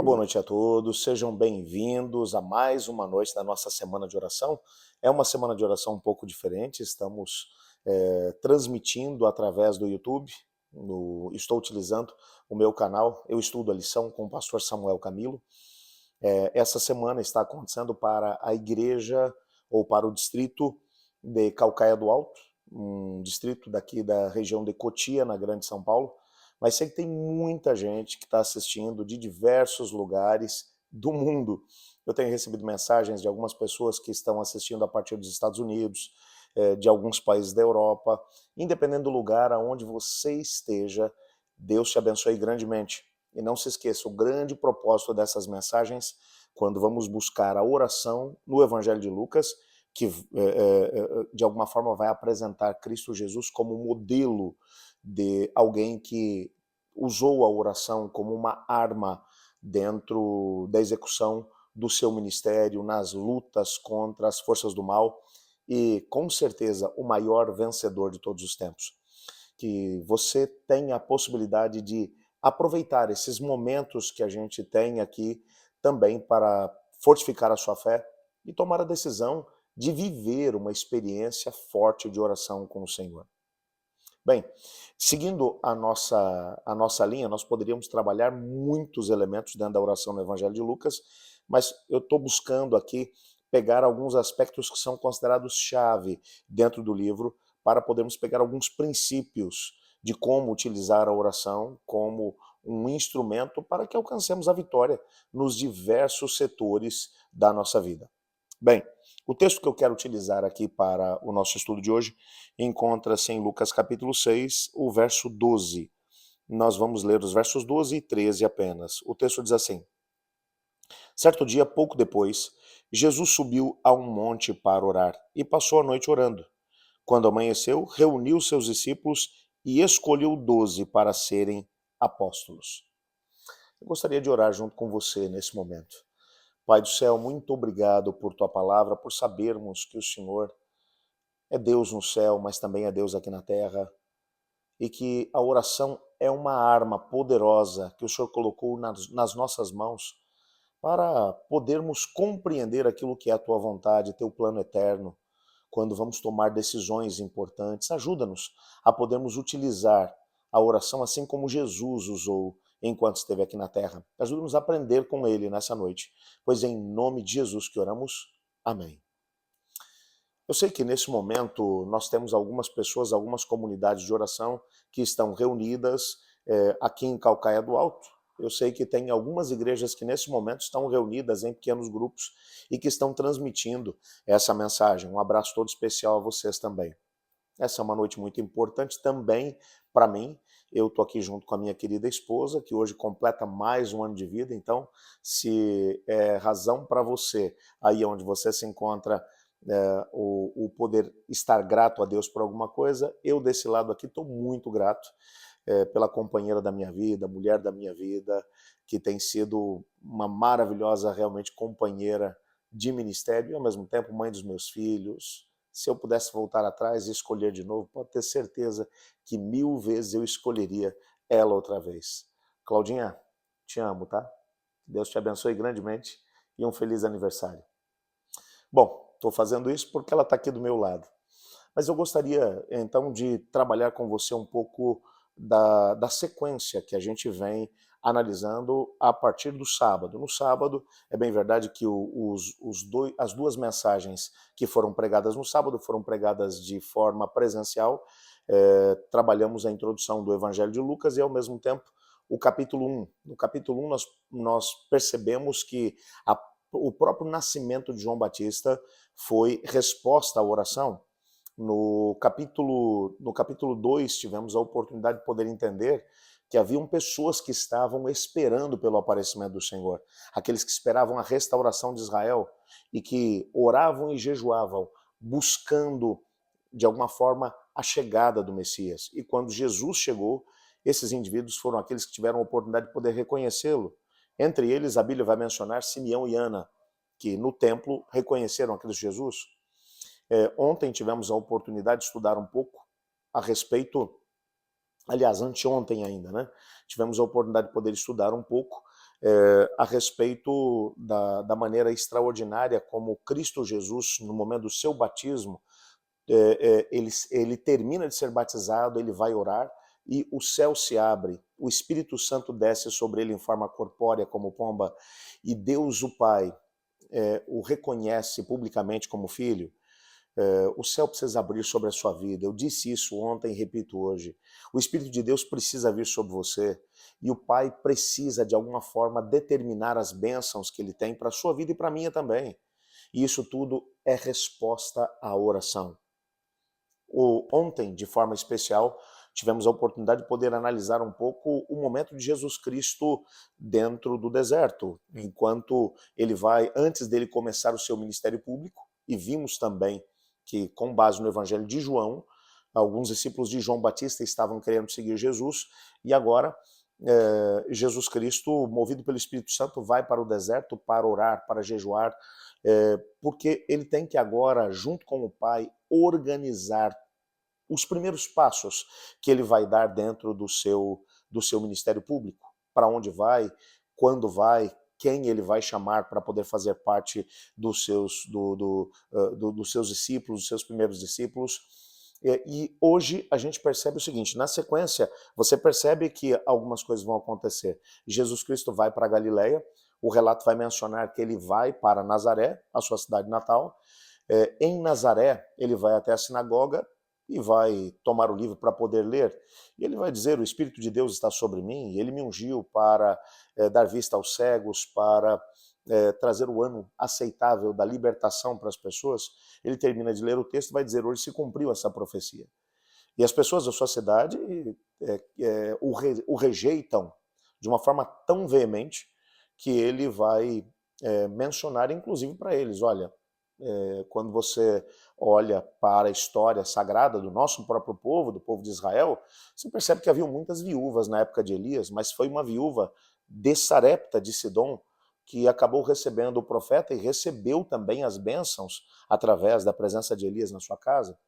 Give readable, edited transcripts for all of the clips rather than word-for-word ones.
Uma boa noite a todos, sejam bem-vindos a mais uma noite da nossa semana de oração. É uma semana de oração um pouco diferente, estamos transmitindo através do YouTube, estou utilizando o meu canal, Eu Estudo a Lição com o pastor Samuel Camilo. Essa semana está acontecendo para a igreja ou para o distrito de Calcaia do Alto, um distrito daqui da região de Cotia, na Grande São Paulo, mas sei que tem muita gente que está assistindo de diversos lugares do mundo. Eu tenho recebido mensagens de algumas pessoas que estão assistindo a partir dos Estados Unidos, de alguns países da Europa. Independente do lugar aonde você esteja, Deus te abençoe grandemente. E não se esqueça, o grande propósito dessas mensagens, quando vamos buscar a oração no Evangelho de Lucas, que de alguma forma vai apresentar Cristo Jesus como modelo de alguém que usou a oração como uma arma dentro da execução do seu ministério, nas lutas contra as forças do mal, e com certeza o maior vencedor de todos os tempos. Que você tenha a possibilidade de aproveitar esses momentos que a gente tem aqui também para fortificar a sua fé e tomar a decisão de viver uma experiência forte de oração com o Senhor. Bem, seguindo a nossa linha, nós poderíamos trabalhar muitos elementos dentro da oração no Evangelho de Lucas, mas eu estou buscando aqui pegar alguns aspectos que são considerados chave dentro do livro para podermos pegar alguns princípios de como utilizar a oração como um instrumento para que alcancemos a vitória nos diversos setores da nossa vida. Bem, o texto que eu quero utilizar aqui para o nosso estudo de hoje encontra-se em Lucas capítulo 6, o verso 12. Nós vamos ler os versos 12 e 13 apenas. O texto diz assim: Certo dia, pouco depois, Jesus subiu a um monte para orar e passou a noite orando. Quando amanheceu, reuniu seus discípulos e escolheu 12 para serem apóstolos. Eu gostaria de orar junto com você nesse momento. Pai do céu, muito obrigado por tua palavra, por sabermos que o Senhor é Deus no céu, mas também é Deus aqui na terra, e que a oração é uma arma poderosa que o Senhor colocou nas nossas mãos para podermos compreender aquilo que é a tua vontade, teu plano eterno, quando vamos tomar decisões importantes. Ajuda-nos a podermos utilizar a oração assim como Jesus usou enquanto esteve aqui na terra. Ajuda-nos a aprender com ele nessa noite, pois é em nome de Jesus que oramos. Amém. Eu sei que nesse momento nós temos algumas pessoas, algumas comunidades de oração que estão reunidas aqui em Calcaia do Alto. Eu sei que tem algumas igrejas que nesse momento estão reunidas em pequenos grupos e que estão transmitindo essa mensagem. Um abraço todo especial a vocês também. Essa é uma noite muito importante também para mim. Eu estou aqui junto com a minha querida esposa, que hoje completa mais um ano de vida. Então, se é razão para você, aí onde você se encontra, o poder estar grato a Deus por alguma coisa, eu desse lado aqui estou muito grato pela companheira da minha vida, mulher da minha vida, que tem sido uma maravilhosa realmente companheira de ministério e ao mesmo tempo mãe dos meus filhos. Se eu pudesse voltar atrás e escolher de novo, pode ter certeza que 1000 vezes eu escolheria ela outra vez. Claudinha, te amo, tá? Deus te abençoe grandemente e um feliz aniversário. Bom, estou fazendo isso porque ela está aqui do meu lado. Mas eu gostaria, então, de trabalhar com você um pouco da sequência que a gente vem analisando a partir do sábado. No sábado, é bem verdade que as duas mensagens que foram pregadas no sábado foram pregadas de forma presencial. Trabalhamos a introdução do Evangelho de Lucas e, ao mesmo tempo, o capítulo 1. No capítulo 1, nós percebemos que o próprio nascimento de João Batista foi resposta à oração. No capítulo 2, tivemos a oportunidade de poder entender que haviam pessoas que estavam esperando pelo aparecimento do Senhor, aqueles que esperavam a restauração de Israel e que oravam e jejuavam, buscando, de alguma forma, a chegada do Messias. E quando Jesus chegou, esses indivíduos foram aqueles que tiveram a oportunidade de poder reconhecê-lo. Entre eles, a Bíblia vai mencionar Simeão e Ana, que no templo reconheceram a Cristo Jesus. Ontem tivemos a oportunidade de estudar um pouco a respeito, aliás, anteontem ainda, né? Tivemos a oportunidade de poder estudar um pouco a respeito da maneira extraordinária como Cristo Jesus, no momento do seu batismo, ele termina de ser batizado, ele vai orar, e o céu se abre, o Espírito Santo desce sobre ele em forma corpórea como pomba, e Deus o Pai o reconhece publicamente como filho. O céu precisa abrir sobre a sua vida. Eu disse isso ontem e repito hoje. O Espírito de Deus precisa vir sobre você e o Pai precisa, de alguma forma, determinar as bênçãos que Ele tem para a sua vida e para a minha também. E isso tudo é resposta à oração. Ontem, de forma especial, tivemos a oportunidade de poder analisar um pouco o momento de Jesus Cristo dentro do deserto, enquanto ele vai, antes dele começar o seu ministério público, e vimos também que, com base no Evangelho de João, alguns discípulos de João Batista estavam querendo seguir Jesus, e agora Jesus Cristo, movido pelo Espírito Santo, vai para o deserto para orar, para jejuar, porque ele tem que agora, junto com o Pai, organizar os primeiros passos que ele vai dar dentro do seu ministério público. Para onde vai, quando vai, quem ele vai chamar para poder fazer parte dos seus discípulos, dos seus primeiros discípulos. E hoje a gente percebe o seguinte, na sequência, você percebe que algumas coisas vão acontecer. Jesus Cristo vai para a Galileia, o relato vai mencionar que ele vai para Nazaré, a sua cidade natal. Em Nazaré, ele vai até a sinagoga e vai tomar o livro para poder ler. E ele vai dizer, o Espírito de Deus está sobre mim, e ele me ungiu para dar vista aos cegos, para trazer o ano aceitável da libertação para as pessoas. Ele termina de ler o texto e vai dizer, hoje se cumpriu essa profecia. E as pessoas da sua cidade o rejeitam de uma forma tão veemente que ele vai mencionar, inclusive para eles, olha, quando você olha para a história sagrada do nosso próprio povo, do povo de Israel, você percebe que havia muitas viúvas na época de Elias, mas foi uma viúva de Sarepta de Sidom que acabou recebendo o profeta e recebeu também as bênçãos através da presença de Elias na sua casa.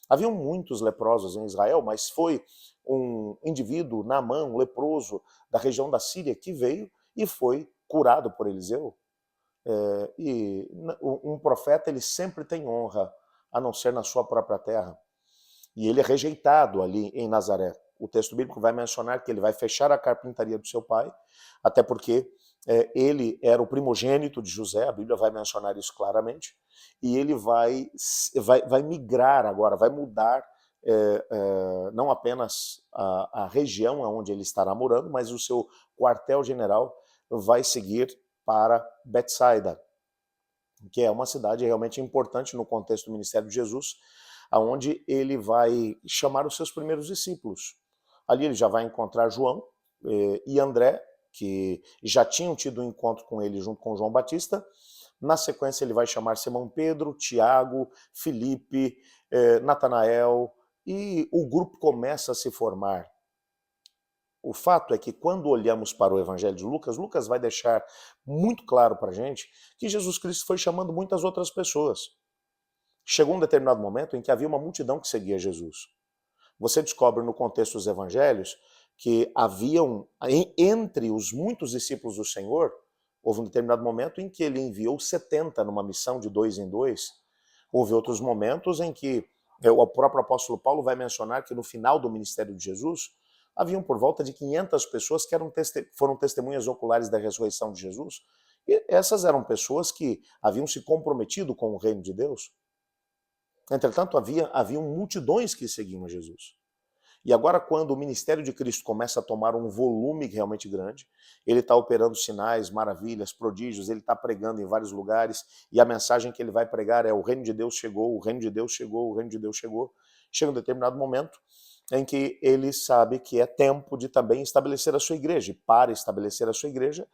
Haviam muitos leprosos em Israel, mas foi um indivíduo, Naamã, um leproso da região da Síria, que veio e foi curado por Eliseu. E um profeta, ele sempre tem honra, a não ser na sua própria terra. E ele é rejeitado ali em Nazaré. O texto bíblico vai mencionar que ele vai fechar a carpintaria do seu pai, até porque ele era o primogênito de José, a Bíblia vai mencionar isso claramente, e ele vai migrar agora, vai mudar não apenas a região onde ele estará morando, mas o seu quartel-general vai seguir para Betsaida, que é uma cidade realmente importante no contexto do ministério de Jesus, aonde ele vai chamar os seus primeiros discípulos. Ali ele já vai encontrar João e André, que já tinham tido um encontro com ele junto com João Batista. Na sequência ele vai chamar Simão Pedro, Tiago, Filipe, Natanael, e o grupo começa a se formar. O fato é que quando olhamos para o Evangelho de Lucas, Lucas vai deixar muito claro para a gente que Jesus Cristo foi chamando muitas outras pessoas. Chegou um determinado momento em que havia uma multidão que seguia Jesus. Você descobre no contexto dos Evangelhos que haviam, entre os muitos discípulos do Senhor, houve um determinado momento em que ele enviou 70 numa missão de 2 em 2. Houve outros momentos em que o próprio apóstolo Paulo vai mencionar que no final do ministério de Jesus, haviam por volta de 500 pessoas que foram testemunhas oculares da ressurreição de Jesus. E essas eram pessoas que haviam se comprometido com o reino de Deus. Entretanto, haviam multidões que seguiam a Jesus. E agora, quando o ministério de Cristo começa a tomar um volume realmente grande, ele está operando sinais, maravilhas, prodígios, ele está pregando em vários lugares, e a mensagem que ele vai pregar é: o reino de Deus chegou, o reino de Deus chegou, o reino de Deus chegou. Chega um determinado momento em que ele sabe que é tempo de também estabelecer a sua igreja. E para estabelecer a sua igreja,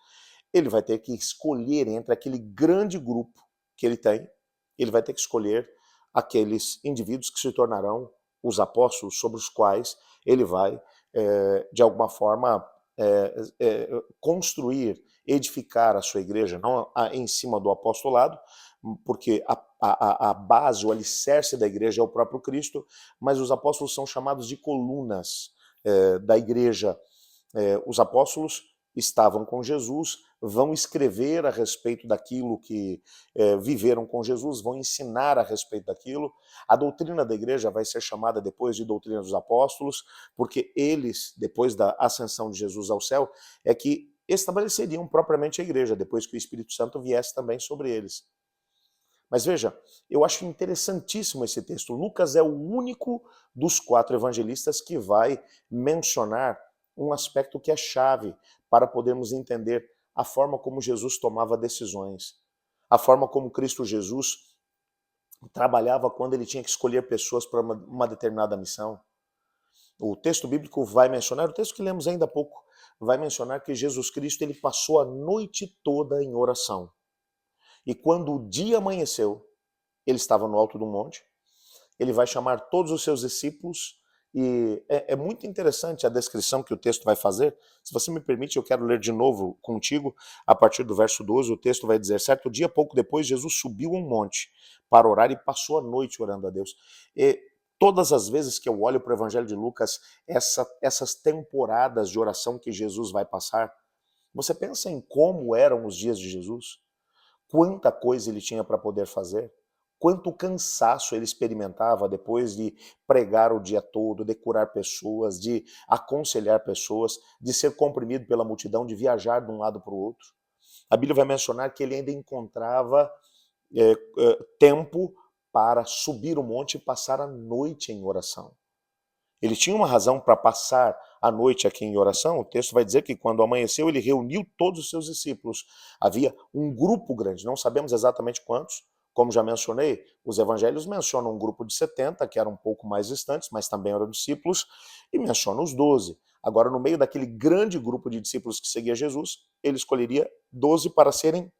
ele vai ter que escolher entre aquele grande grupo que ele tem, ele vai ter que escolher aqueles indivíduos que se tornarão os apóstolos, sobre os quais ele vai, de alguma forma, construir, edificar a sua igreja, não em cima do apostolado, porque a base, o alicerce da igreja é o próprio Cristo, mas os apóstolos são chamados de colunas da igreja. Os apóstolos estavam com Jesus, vão escrever a respeito daquilo que viveram com Jesus, vão ensinar a respeito daquilo. A doutrina da igreja vai ser chamada depois de doutrina dos apóstolos, porque eles, depois da ascensão de Jesus ao céu, é que estabeleceriam propriamente a igreja, depois que o Espírito Santo viesse também sobre eles. Mas veja, eu acho interessantíssimo esse texto. Lucas é o único dos 4 evangelistas que vai mencionar um aspecto que é chave para podermos entender a forma como Jesus tomava decisões, a forma como Cristo Jesus trabalhava quando ele tinha que escolher pessoas para uma determinada missão. O texto bíblico vai mencionar, o texto que lemos ainda há pouco, vai mencionar que Jesus Cristo ele passou a noite toda em oração. E quando o dia amanheceu, ele estava no alto do monte, ele vai chamar todos os seus discípulos, e é muito interessante a descrição que o texto vai fazer. Se você me permite, eu quero ler de novo contigo, a partir do verso 12, o texto vai dizer: certo dia, pouco depois, Jesus subiu um monte para orar e passou a noite orando a Deus. E todas as vezes que eu olho para o Evangelho de Lucas, essas temporadas de oração que Jesus vai passar, você pensa em como eram os dias de Jesus? Quanta coisa ele tinha para poder fazer, quanto cansaço ele experimentava depois de pregar o dia todo, de curar pessoas, de aconselhar pessoas, de ser comprimido pela multidão, de viajar de um lado para o outro. A Bíblia vai mencionar que ele ainda encontrava tempo para subir o monte e passar a noite em oração. Ele tinha uma razão para passar a noite aqui em oração. O texto vai dizer que quando amanheceu ele reuniu todos os seus discípulos. Havia um grupo grande, não sabemos exatamente quantos. Como já mencionei, os evangelhos mencionam um grupo de 70, que eram um pouco mais distantes, mas também eram discípulos, e mencionam os 12. Agora, no meio daquele grande grupo de discípulos que seguia Jesus, ele escolheria 12 para serem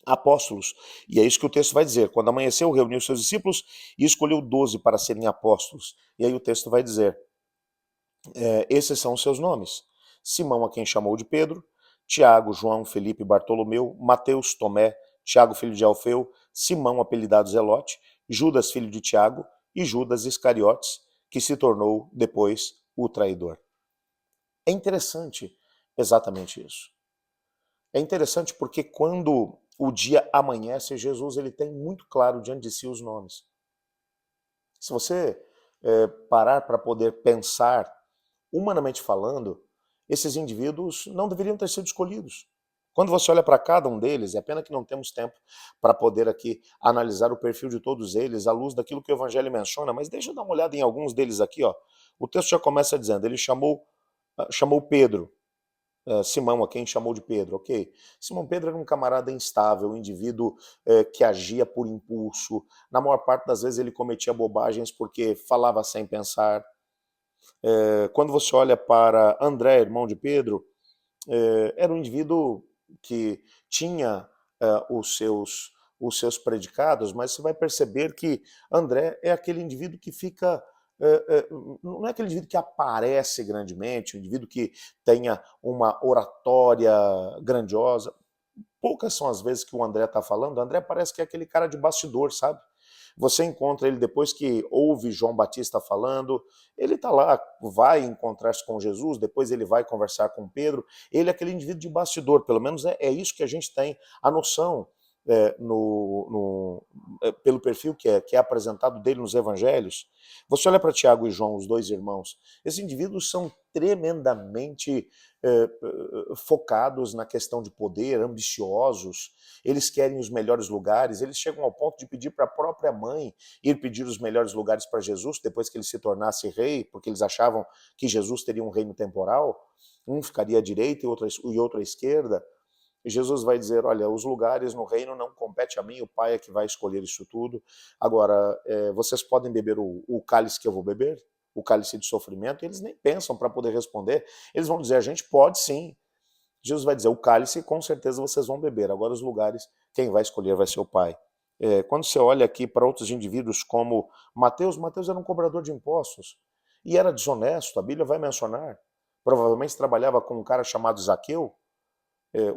apóstolos. E é isso que o texto vai dizer. Quando amanheceu, reuniu seus discípulos e escolheu 12 para serem apóstolos. E aí o texto vai dizer, esses são os seus nomes: Simão, a quem chamou de Pedro; Tiago, João, Felipe, Bartolomeu; Mateus, Tomé; Tiago, filho de Alfeu; Simão, apelidado Zelote; Judas, filho de Tiago; e Judas Iscariotes, que se tornou depois o traidor. É interessante exatamente isso. É interessante porque quando o dia amanhece, Jesus ele tem muito claro diante de si os nomes. Se você parar para poder pensar, humanamente falando, esses indivíduos não deveriam ter sido escolhidos. Quando você olha para cada um deles, é pena que não temos tempo para poder aqui analisar o perfil de todos eles à luz daquilo que o Evangelho menciona, mas deixa eu dar uma olhada em alguns deles aqui. Ó. O texto já começa dizendo, ele chamou Pedro, Simão, a quem chamou de Pedro, ok. Simão Pedro era um camarada instável, um indivíduo que agia por impulso. Na maior parte das vezes ele cometia bobagens porque falava sem pensar. Quando você olha para André, irmão de Pedro, era um indivíduo que tinha os seus predicados, mas você vai perceber que André é aquele indivíduo que fica não é aquele indivíduo que aparece grandemente, um indivíduo que tenha uma oratória grandiosa. Poucas são as vezes que o André está falando. O André parece que é aquele cara de bastidor, sabe? Você encontra ele depois que ouve João Batista falando, ele está lá, vai encontrar-se com Jesus, depois ele vai conversar com Pedro. Ele é aquele indivíduo de bastidor, pelo menos é isso que a gente tem a noção pelo perfil que é apresentado dele nos evangelhos. Você olha para Tiago e João, os dois irmãos, esses indivíduos são tremendamente focados na questão de poder, ambiciosos, eles querem os melhores lugares, eles chegam ao ponto de pedir para a própria mãe ir pedir os melhores lugares para Jesus, depois que ele se tornasse rei, porque eles achavam que Jesus teria um reino temporal, um ficaria à direita e outro à esquerda. E Jesus vai dizer, olha, os lugares no reino não compete a mim, o Pai é que vai escolher isso tudo. Agora, vocês podem beber o cálice que eu vou beber? O cálice de sofrimento? Eles nem pensam para poder responder. Eles vão dizer, a gente pode sim. Jesus vai dizer, o cálice com certeza vocês vão beber. Agora os lugares, quem vai escolher vai ser o Pai. Quando você olha aqui para outros indivíduos como Mateus era um cobrador de impostos e era desonesto, a Bíblia vai mencionar. Provavelmente trabalhava com um cara chamado Zaqueu,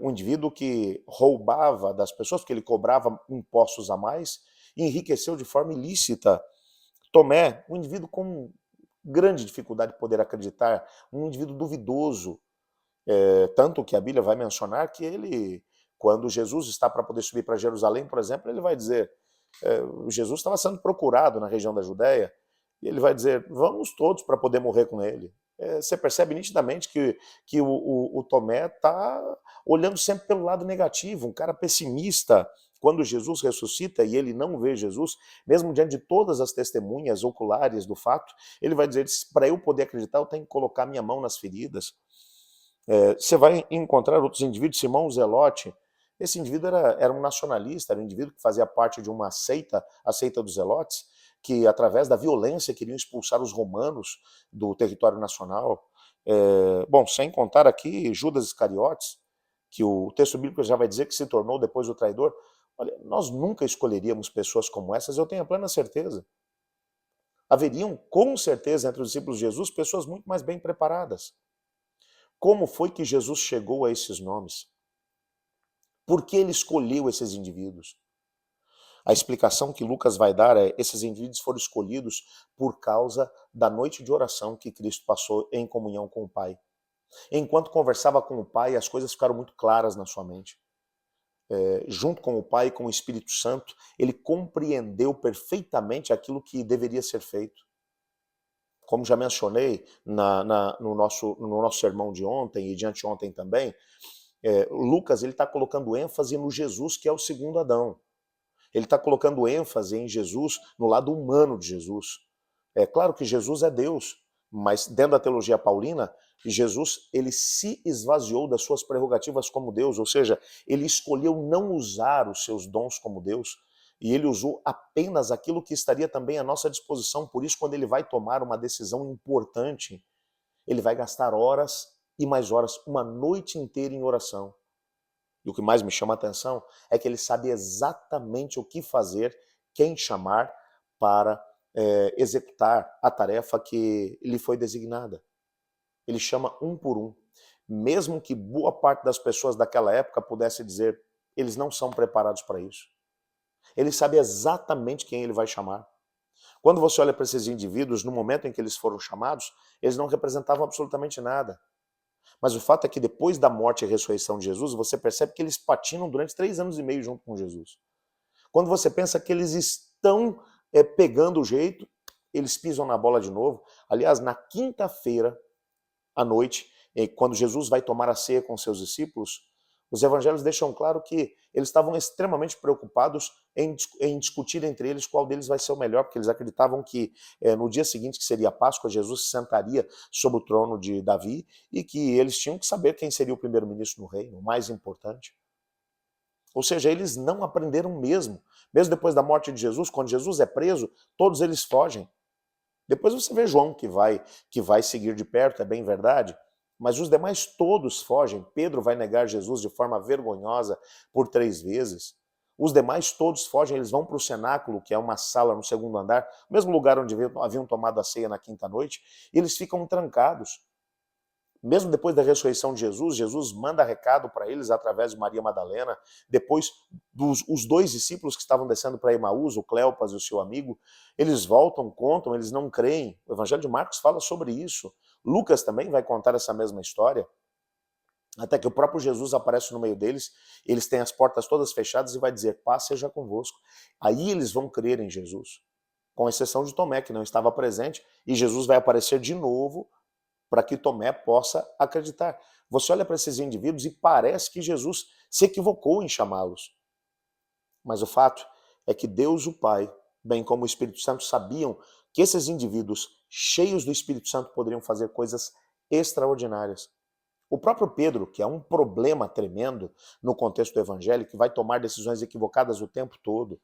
um indivíduo que roubava das pessoas, porque ele cobrava impostos a mais, e enriqueceu de forma ilícita. Tomé, um indivíduo com grande dificuldade de poder acreditar, um indivíduo duvidoso. Tanto que a Bíblia vai mencionar que ele, quando Jesus está para poder subir para Jerusalém, por exemplo, ele vai dizer, Jesus estava sendo procurado na região da Judéia, e ele vai dizer, vamos todos para poder morrer com ele. Você percebe nitidamente que o Tomé está olhando sempre pelo lado negativo, um cara pessimista. Quando Jesus ressuscita e ele não vê Jesus, mesmo diante de todas as testemunhas oculares do fato, ele vai dizer, para eu poder acreditar, eu tenho que colocar minha mão nas feridas. Você vai encontrar outros indivíduos, Simão Zelote. Esse indivíduo era um nacionalista, era um indivíduo que fazia parte de uma seita, a seita dos Zelotes, que através da violência queriam expulsar os romanos do território nacional. Bom, sem contar aqui Judas Iscariotes, que o texto bíblico já vai dizer que se tornou depois o traidor. Olha, nós nunca escolheríamos pessoas como essas, eu tenho a plena certeza. Haveriam, com certeza, entre os discípulos de Jesus, pessoas muito mais bem preparadas. Como foi que Jesus chegou a esses nomes? Por que ele escolheu esses indivíduos? A explicação que Lucas vai dar é: esses indivíduos foram escolhidos por causa da noite de oração que Cristo passou em comunhão com o Pai. Enquanto conversava com o Pai, as coisas ficaram muito claras na sua mente. Junto com o Pai e com o Espírito Santo, ele compreendeu perfeitamente aquilo que deveria ser feito. Como já mencionei no nosso sermão de ontem e de anteontem também, Lucas está colocando ênfase no Jesus que é o segundo Adão. Ele está colocando ênfase em Jesus, no lado humano de Jesus. É claro que Jesus é Deus, mas dentro da teologia paulina, Jesus ele se esvaziou das suas prerrogativas como Deus, ou seja, ele escolheu não usar os seus dons como Deus, e ele usou apenas aquilo que estaria também à nossa disposição. Por isso, quando ele vai tomar uma decisão importante, ele vai gastar horas e mais horas, uma noite inteira em oração. E o que mais me chama a atenção é que ele sabe exatamente o que fazer, quem chamar para executar a tarefa que lhe foi designada. Ele chama um por um. Mesmo que boa parte das pessoas daquela época pudesse dizer, eles não são preparados para isso. Ele sabe exatamente quem ele vai chamar. Quando você olha para esses indivíduos, no momento em que eles foram chamados, eles não representavam absolutamente nada. Mas o fato é que depois da morte e ressurreição de Jesus, você percebe que eles patinam durante 3 anos e meio junto com Jesus. Quando você pensa que eles estão pegando o jeito, eles pisam na bola de novo. Aliás, na quinta-feira à noite, quando Jesus vai tomar a ceia com seus discípulos, os evangelhos deixam claro que eles estavam extremamente preocupados em discutir entre eles qual deles vai ser o melhor, porque eles acreditavam que no dia seguinte, que seria a Páscoa, Jesus se sentaria sobre o trono de Davi e que eles tinham que saber quem seria o primeiro-ministro no reino, o mais importante. Ou seja, eles não aprenderam mesmo. Mesmo depois da morte de Jesus, quando Jesus é preso, todos eles fogem. Depois você vê João que vai seguir de perto, é bem verdade, mas os demais todos fogem. Pedro vai negar Jesus de forma vergonhosa por 3 vezes. Os demais todos fogem, eles vão para o cenáculo, que é uma sala no segundo andar, mesmo lugar onde haviam tomado a ceia na quinta noite, e eles ficam trancados. Mesmo depois da ressurreição de Jesus, Jesus manda recado para eles através de Maria Madalena. Depois, os 2 discípulos que estavam descendo para Emaús, o Cleopas e o seu amigo, eles voltam, contam, eles não creem. O Evangelho de Marcos fala sobre isso. Lucas também vai contar essa mesma história. Até que o próprio Jesus aparece no meio deles, eles têm as portas todas fechadas e vai dizer, paz seja convosco. Aí eles vão crer em Jesus, com exceção de Tomé, que não estava presente, e Jesus vai aparecer de novo para que Tomé possa acreditar. Você olha para esses indivíduos e parece que Jesus se equivocou em chamá-los. Mas o fato é que Deus, o Pai, bem como o Espírito Santo, sabiam que esses indivíduos cheios do Espírito Santo poderiam fazer coisas extraordinárias. O próprio Pedro, que é um problema tremendo no contexto do Evangelho, que vai tomar decisões equivocadas o tempo todo,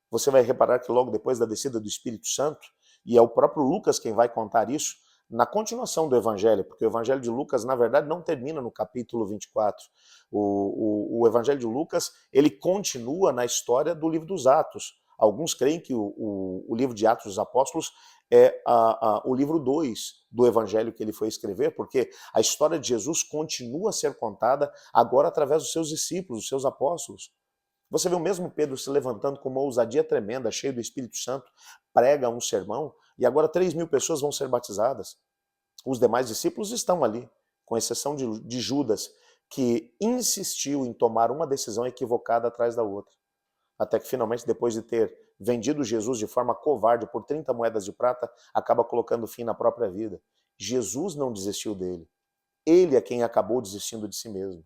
você vai reparar que logo depois da descida do Espírito Santo, e é o próprio Lucas quem vai contar isso, na continuação do Evangelho, porque o Evangelho de Lucas, na verdade, não termina no capítulo 24. O Evangelho de Lucas, ele continua na história do livro dos Atos. Alguns creem que o livro de Atos dos Apóstolos é o livro 2 do Evangelho que ele foi escrever, porque a história de Jesus continua a ser contada agora através dos seus discípulos, dos seus apóstolos. Você vê o mesmo Pedro se levantando com uma ousadia tremenda, cheio do Espírito Santo, prega um sermão, e agora 3.000 pessoas vão ser batizadas. Os demais discípulos estão ali. com exceção de Judas, que insistiu em tomar uma decisão equivocada atrás da outra. Até que finalmente, depois de ter vendido Jesus de forma covarde por 30 moedas de prata, acaba colocando fim na própria vida. Jesus não desistiu dele. Ele é quem acabou desistindo de si mesmo.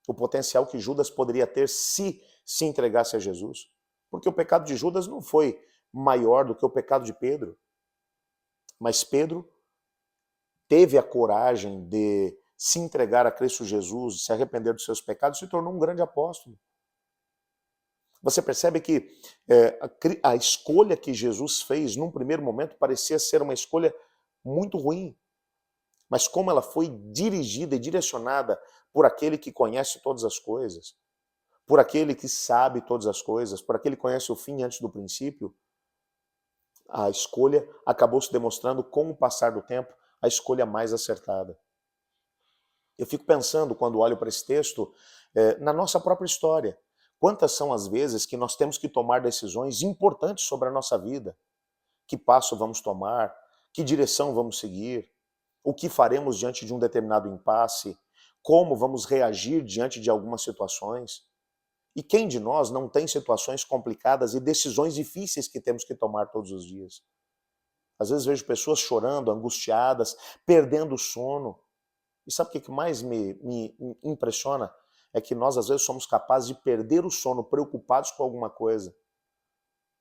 O potencial que Judas poderia ter se entregasse a Jesus. Porque o pecado de Judas não foi maior do que o pecado de Pedro. Mas Pedro teve a coragem de se entregar a Cristo Jesus, se arrepender dos seus pecados, e se tornou um grande apóstolo. Você percebe que a escolha que Jesus fez, num primeiro momento, parecia ser uma escolha muito ruim. Mas como ela foi dirigida e direcionada por aquele que conhece todas as coisas, por aquele que sabe todas as coisas, por aquele que conhece o fim antes do princípio, a escolha acabou se demonstrando, com o passar do tempo, a escolha mais acertada. Eu fico pensando, quando olho para esse texto, na nossa própria história. Quantas são as vezes que nós temos que tomar decisões importantes sobre a nossa vida? Que passo vamos tomar? Que direção vamos seguir? O que faremos diante de um determinado impasse? Como vamos reagir diante de algumas situações? E quem de nós não tem situações complicadas e decisões difíceis que temos que tomar todos os dias? Às vezes vejo pessoas chorando, angustiadas, perdendo o sono. E sabe o que mais me impressiona? É que nós, às vezes, somos capazes de perder o sono preocupados com alguma coisa,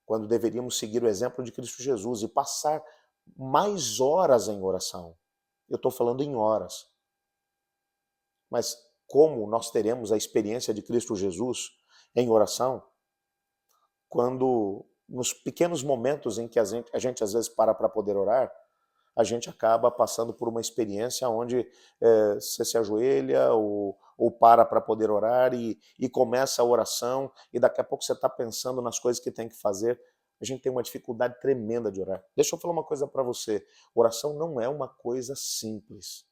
quando deveríamos seguir o exemplo de Cristo Jesus e passar mais horas em oração. Eu estou falando em horas. Mas como nós teremos a experiência de Cristo Jesus em oração, quando nos pequenos momentos em que a gente às vezes para poder orar, a gente acaba passando por uma experiência onde você se ajoelha ou para poder orar e começa a oração e daqui a pouco você está pensando nas coisas que tem que fazer. A gente tem uma dificuldade tremenda de orar. Deixa eu falar uma coisa para você. Oração não é uma coisa simples.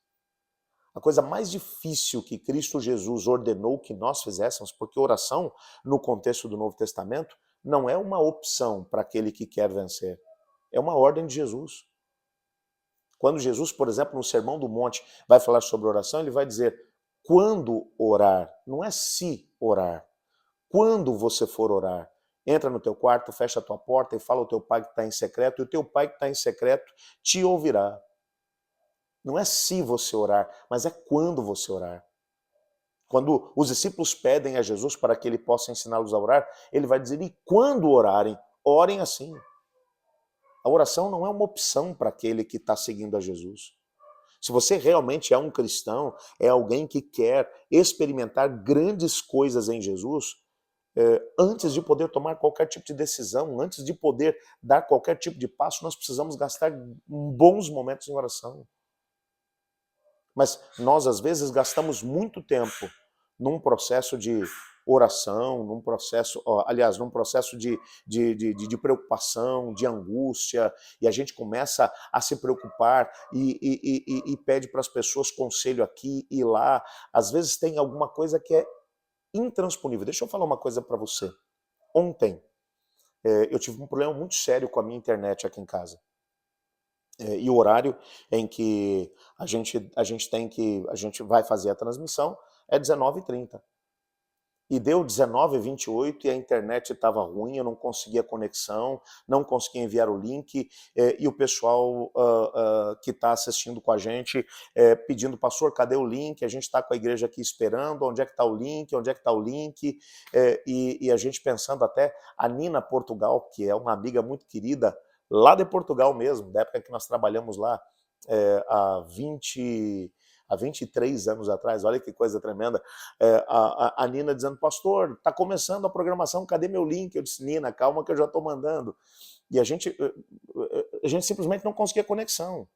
A coisa mais difícil que Cristo Jesus ordenou que nós fizéssemos, porque oração, no contexto do Novo Testamento, não é uma opção para aquele que quer vencer. É uma ordem de Jesus. Quando Jesus, por exemplo, no Sermão do Monte, vai falar sobre oração, ele vai dizer quando orar, não é se orar. Quando você for orar, entra no teu quarto, fecha a tua porta e fala ao teu pai que está em secreto, e o teu pai que está em secreto te ouvirá. Não é se você orar, mas é quando você orar. Quando os discípulos pedem a Jesus para que ele possa ensiná-los a orar, ele vai dizer, e quando orarem, orem assim. A oração não é uma opção para aquele que está seguindo a Jesus. Se você realmente é um cristão, é alguém que quer experimentar grandes coisas em Jesus, antes de poder tomar qualquer tipo de decisão, antes de poder dar qualquer tipo de passo, nós precisamos gastar bons momentos em oração. Mas nós, às vezes, gastamos muito tempo num processo de oração, num processo, num processo de preocupação, de angústia, e a gente começa a se preocupar e pede para as pessoas conselho aqui e lá. Às vezes tem alguma coisa que é intransponível. Deixa eu falar uma coisa para você. Ontem, eu tive um problema muito sério com a minha internet aqui em casa. E o horário em que a gente vai fazer a transmissão é 19h30. E deu 19h28 e a internet estava ruim, eu não conseguia conexão, não conseguia enviar o link, e o pessoal que está assistindo com a gente pedindo, pastor, cadê o link? A gente está com a igreja aqui esperando, onde é que está o link? Onde é que está o link? E a gente pensando até, a Nina Portugal, que é uma amiga muito querida, lá de Portugal mesmo, da época que nós trabalhamos lá, há 23 anos atrás, olha que coisa tremenda, a Nina dizendo, pastor, está começando a programação, cadê meu link? Eu disse, Nina, calma que eu já estou mandando. E a gente simplesmente não conseguia conexão.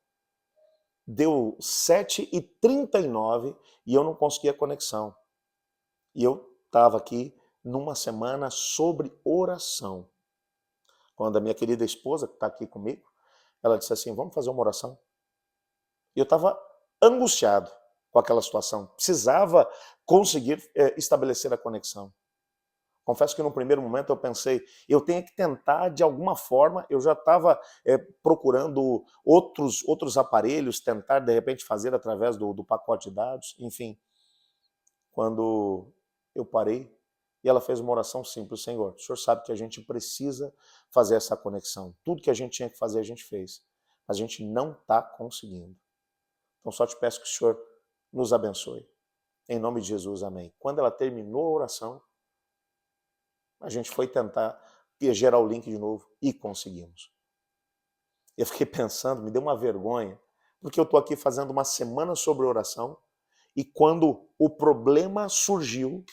Deu 7h39 e eu não conseguia conexão. E eu estava aqui numa semana sobre oração. Quando a minha querida esposa, que está aqui comigo, ela disse assim, vamos fazer uma oração? E eu estava angustiado com aquela situação. Precisava conseguir estabelecer a conexão. Confesso que no primeiro momento eu pensei, eu tenho que tentar de alguma forma, eu já estava procurando outros aparelhos, tentar de repente fazer através do pacote de dados, enfim. Quando eu parei, e ela fez uma oração simples: Senhor, o Senhor sabe que a gente precisa fazer essa conexão. Tudo que a gente tinha que fazer, a gente fez. Mas a gente não está conseguindo. Então só te peço que o Senhor nos abençoe. Em nome de Jesus, amém. Quando ela terminou a oração, a gente foi tentar gerar o link de novo e conseguimos. Eu fiquei pensando, me deu uma vergonha, porque eu estou aqui fazendo uma semana sobre oração e quando o problema surgiu,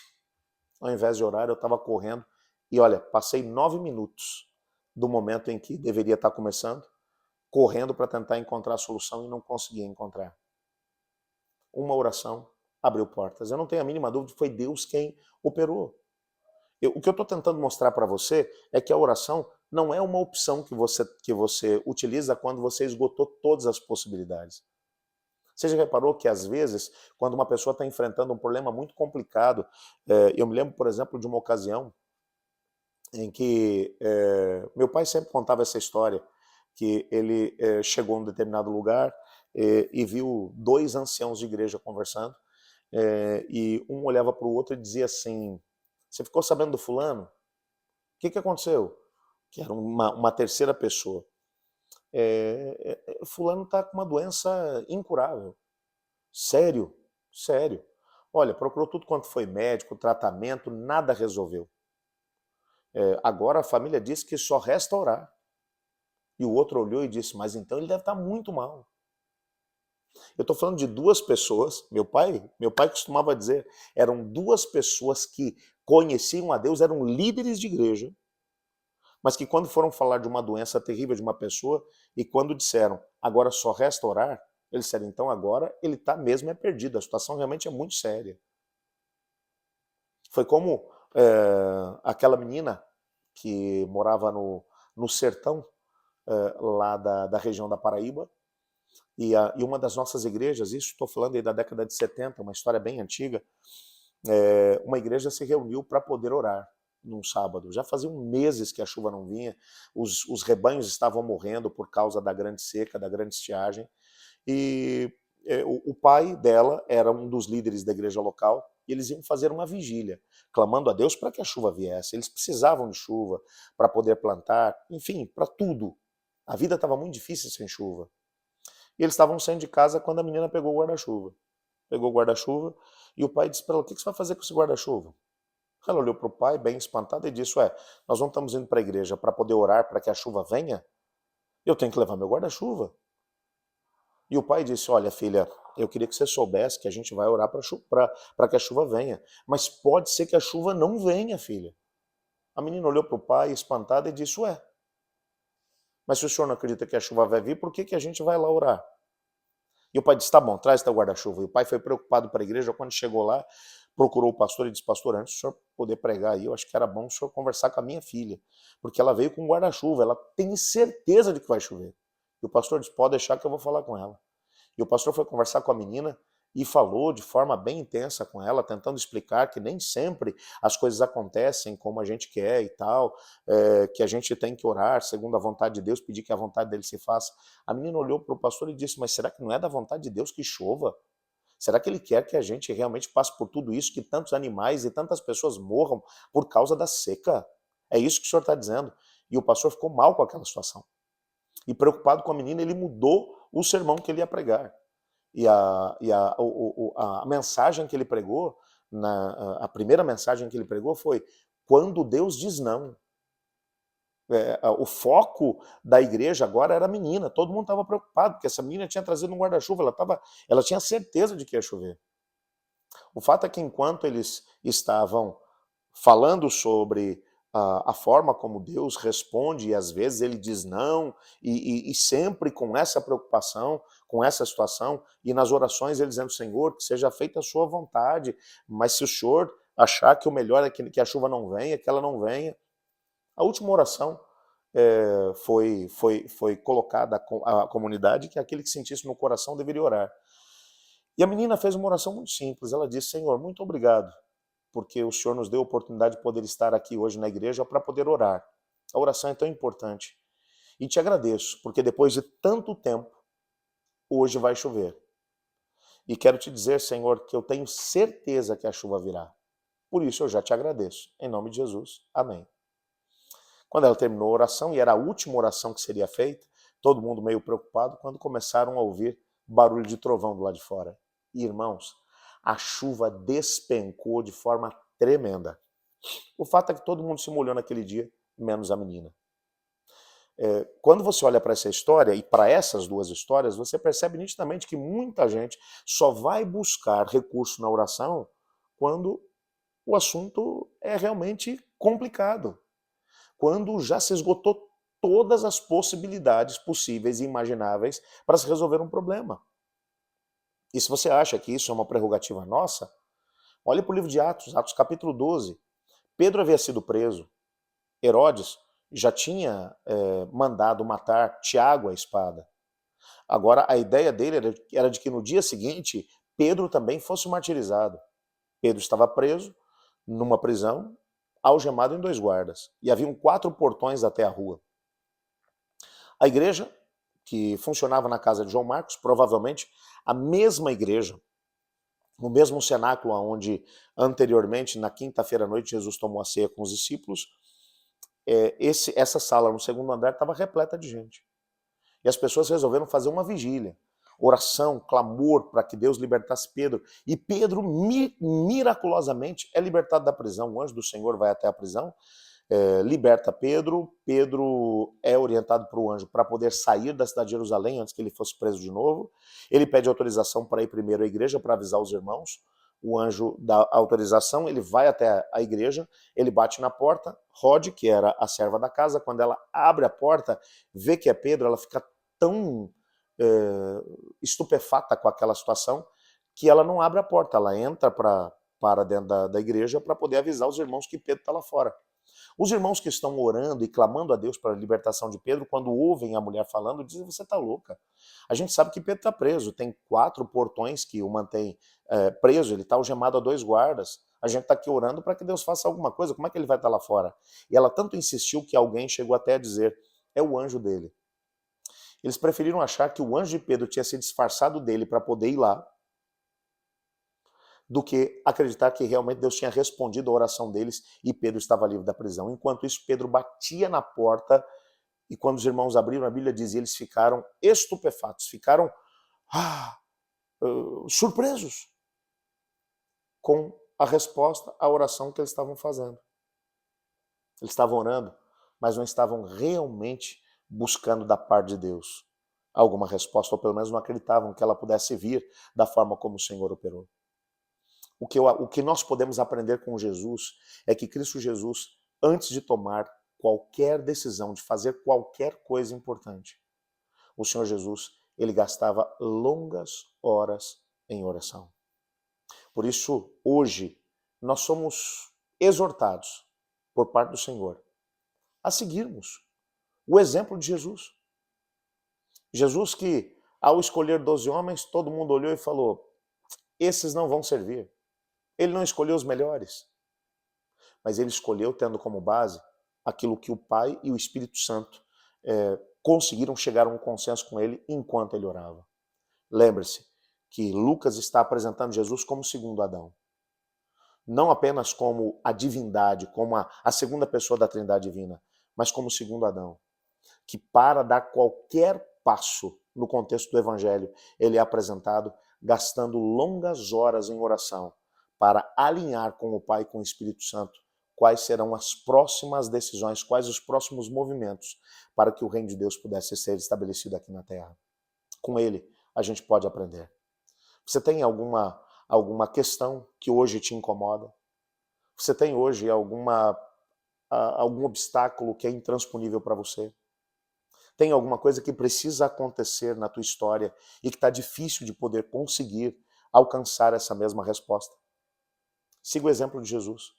ao invés de orar, eu estava correndo e olha, passei 9 minutos do momento em que deveria estar começando, correndo para tentar encontrar a solução e não conseguia encontrar. Uma oração abriu portas. Eu não tenho a mínima dúvida que foi Deus quem operou. O que eu estou tentando mostrar para você é que a oração não é uma opção que você utiliza quando você esgotou todas as possibilidades. Você já reparou que, às vezes, quando uma pessoa está enfrentando um problema muito complicado, eu me lembro, por exemplo, de uma ocasião em que meu pai sempre contava essa história, que ele chegou em um determinado lugar e viu 2 anciãos de igreja conversando, e um olhava para o outro e dizia assim: você ficou sabendo do fulano? O que aconteceu? Que era uma terceira pessoa. Fulano está com uma doença incurável. Sério, sério. Olha, procurou tudo quanto foi médico, tratamento, nada resolveu. Agora a família diz que só resta orar. E o outro olhou e disse, mas então ele deve estar muito mal. Eu estou falando de 2 pessoas, meu pai costumava dizer, eram 2 pessoas que conheciam a Deus, eram líderes de igreja, mas que quando foram falar de uma doença terrível de uma pessoa, e quando disseram, agora só resta orar, eles disseram, então agora ele está mesmo perdido, a situação realmente é muito séria. Foi como aquela menina que morava no sertão, lá da região da Paraíba, e uma das nossas igrejas, isso estou falando aí da década de 70, uma história bem antiga, uma igreja se reuniu para poder orar num sábado. Já faziam meses que a chuva não vinha, os rebanhos estavam morrendo por causa da grande seca, da grande estiagem, e o pai dela era um dos líderes da igreja local, e eles iam fazer uma vigília, clamando a Deus para que a chuva viesse. Eles precisavam de chuva para poder plantar, enfim, para tudo. A vida estava muito difícil sem chuva. E eles estavam saindo de casa quando a menina pegou o guarda-chuva. Pegou o guarda-chuva e o pai disse para ela, o que você vai fazer com esse guarda-chuva? Ela olhou para o pai, bem espantada, e disse, nós não estamos indo para a igreja para poder orar para que a chuva venha? Eu tenho que levar meu guarda-chuva. E o pai disse, olha filha, eu queria que você soubesse que a gente vai orar para que a chuva venha. Mas pode ser que a chuva não venha, filha. A menina olhou para o pai, espantada, e disse, mas se o senhor não acredita que a chuva vai vir, por que a gente vai lá orar? E o pai disse, tá bom, traz teu guarda-chuva. E o pai foi preocupado para a igreja, quando chegou lá, procurou o pastor e disse, pastor, antes do senhor poder pregar aí, eu acho que era bom o senhor conversar com a minha filha, porque ela veio com um guarda-chuva, ela tem certeza de que vai chover. E o pastor disse, pode deixar que eu vou falar com ela. E o pastor foi conversar com a menina e falou de forma bem intensa com ela, tentando explicar que nem sempre as coisas acontecem como a gente quer e tal, que a gente tem que orar segundo a vontade de Deus, pedir que a vontade dele se faça. A menina olhou para o pastor e disse, mas será que não é da vontade de Deus que chova? Será que ele quer que a gente realmente passe por tudo isso, que tantos animais e tantas pessoas morram por causa da seca? É isso que o senhor está dizendo. E o pastor ficou mal com aquela situação. E preocupado com a menina, ele mudou o sermão que ele ia pregar. E a mensagem que ele pregou, a primeira mensagem que ele pregou foi quando Deus diz não. O foco da igreja agora era a menina. Todo mundo estava preocupado, porque essa menina tinha trazido um guarda-chuva, ela tinha certeza de que ia chover. O fato é que enquanto eles estavam falando sobre a forma como Deus responde, e às vezes ele diz não, e sempre com essa preocupação, com essa situação, e nas orações ele dizendo, Senhor, que seja feita a sua vontade, mas se o Senhor achar que o melhor é que a chuva não venha, que ela não venha. A última oração foi colocada à comunidade que aquele que sentisse no coração deveria orar. E a menina fez uma oração muito simples, ela disse, Senhor, muito obrigado, porque o Senhor nos deu a oportunidade de poder estar aqui hoje na igreja para poder orar. A oração é tão importante. E te agradeço, porque depois de tanto tempo, hoje vai chover. E quero te dizer, Senhor, que eu tenho certeza que a chuva virá. Por isso eu já te agradeço. Em nome de Jesus. Amém. Quando ela terminou a oração, e era a última oração que seria feita, todo mundo meio preocupado, quando começaram a ouvir barulho de trovão do lado de fora. E, irmãos, a chuva despencou de forma tremenda. O fato é que todo mundo se molhou naquele dia, menos a menina. Quando você olha para essa história e para essas duas histórias, você percebe nitidamente que muita gente só vai buscar recurso na oração quando o assunto é realmente complicado. Quando já se esgotou todas as possibilidades possíveis e imagináveis para se resolver um problema. E se você acha que isso é uma prerrogativa nossa, olhe para o livro de Atos, Atos capítulo 12. Pedro havia sido preso. Herodes já tinha mandado matar Tiago à espada. Agora, a ideia dele era de que no dia seguinte, Pedro também fosse martirizado. Pedro estava preso numa prisão, algemado em 2 guardas. E haviam 4 portões até a rua. A igreja, que funcionava na casa de João Marcos, provavelmente a mesma igreja, o mesmo cenáculo onde anteriormente, na quinta-feira à noite, Jesus tomou a ceia com os discípulos, essa sala no segundo andar estava repleta de gente. E as pessoas resolveram fazer uma vigília, oração, clamor para que Deus libertasse Pedro. E Pedro, miraculosamente, é libertado da prisão. O anjo do Senhor vai até a prisão, liberta Pedro. Pedro é orientado para o anjo para poder sair da cidade de Jerusalém antes que ele fosse preso de novo. Ele pede autorização para ir primeiro à igreja para avisar os irmãos. O anjo dá autorização, ele vai até a igreja, ele bate na porta. Rod, que era a serva da casa, quando ela abre a porta, vê que é Pedro, ela fica tão estupefata com aquela situação que ela não abre a porta, ela entra para dentro da igreja para poder avisar os irmãos que Pedro está lá fora. Os irmãos que estão orando e clamando a Deus para a libertação de Pedro, quando ouvem a mulher falando, dizem: você está louca. A gente sabe que Pedro está preso, tem 4 portões que o mantém preso, ele está algemado a 2 guardas. A gente está aqui orando para que Deus faça alguma coisa, como é que ele vai estar lá fora? E ela tanto insistiu que alguém chegou até a dizer: é o anjo dele. Eles preferiram achar que o anjo de Pedro tinha se disfarçado dele para poder ir lá, do que acreditar que realmente Deus tinha respondido a oração deles e Pedro estava livre da prisão. Enquanto isso, Pedro batia na porta e quando os irmãos abriram, a Bíblia diz, eles ficaram estupefatos, ficaram surpresos com a resposta à oração que eles estavam fazendo. Eles estavam orando, mas não estavam realmente buscando da parte de Deus alguma resposta, ou pelo menos não acreditavam que ela pudesse vir da forma como o Senhor operou. O que nós podemos aprender com Jesus é que Cristo Jesus, antes de tomar qualquer decisão, de fazer qualquer coisa importante, o Senhor Jesus, ele gastava longas horas em oração. Por isso, hoje, nós somos exortados por parte do Senhor a seguirmos o exemplo de Jesus. Jesus que, ao escolher 12 homens, todo mundo olhou e falou: esses não vão servir. Ele não escolheu os melhores, mas ele escolheu tendo como base aquilo que o Pai e o Espírito Santo conseguiram chegar a um consenso com ele enquanto ele orava. Lembre-se que Lucas está apresentando Jesus como segundo Adão. Não apenas como a divindade, como a segunda pessoa da Trindade divina, mas como segundo Adão. Que para dar qualquer passo no contexto do Evangelho, ele é apresentado gastando longas horas em oração para alinhar com o Pai e com o Espírito Santo quais serão as próximas decisões, quais os próximos movimentos para que o reino de Deus pudesse ser estabelecido aqui na Terra. Com ele, a gente pode aprender. Você tem alguma questão que hoje te incomoda? Você tem hoje algum obstáculo que é intransponível para você? Tem alguma coisa que precisa acontecer na tua história e que está difícil de poder conseguir alcançar essa mesma resposta? Siga o exemplo de Jesus.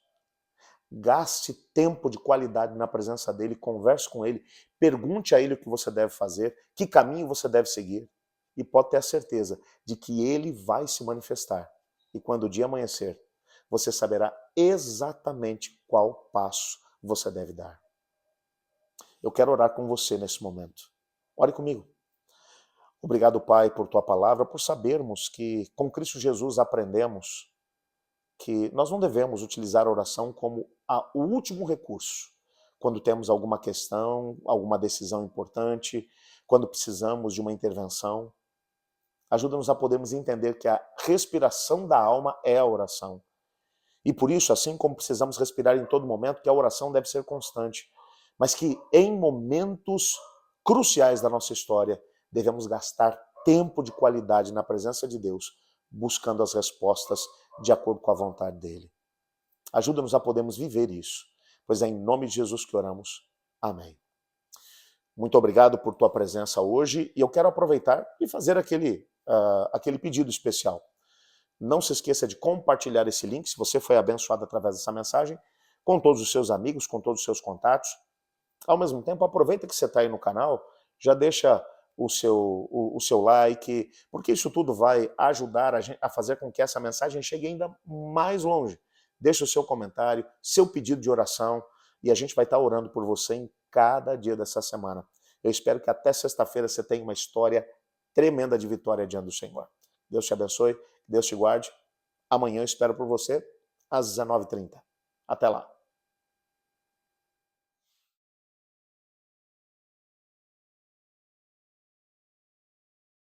Gaste tempo de qualidade na presença dele, converse com ele, pergunte a ele o que você deve fazer, que caminho você deve seguir. E pode ter a certeza de que ele vai se manifestar. E quando o dia amanhecer, você saberá exatamente qual passo você deve dar. Eu quero orar com você nesse momento. Ore comigo. Obrigado, Pai, por tua palavra, por sabermos que com Cristo Jesus aprendemos que nós não devemos utilizar a oração como o último recurso. Quando temos alguma questão, alguma decisão importante, quando precisamos de uma intervenção. Ajuda-nos a podermos entender que a respiração da alma é a oração. E por isso, assim como precisamos respirar em todo momento, que a oração deve ser constante. Mas que em momentos cruciais da nossa história, devemos gastar tempo de qualidade na presença de Deus, buscando as respostas de acordo com a vontade dele. Ajuda-nos a podermos viver isso, pois é em nome de Jesus que oramos. Amém. Muito obrigado por tua presença hoje e eu quero aproveitar e fazer aquele pedido especial. Não se esqueça de compartilhar esse link, se você foi abençoado através dessa mensagem, com todos os seus amigos, com todos os seus contatos. Ao mesmo tempo, aproveita que você está aí no canal, já deixa o seu like, porque isso tudo vai ajudar a fazer com que essa mensagem chegue ainda mais longe. Deixa o seu comentário, seu pedido de oração, e a gente vai estar orando por você em cada dia dessa semana. Eu espero que até sexta-feira você tenha uma história tremenda de vitória diante do Senhor. Deus te abençoe, Deus te guarde. Amanhã eu espero por você às 19h30. Até lá.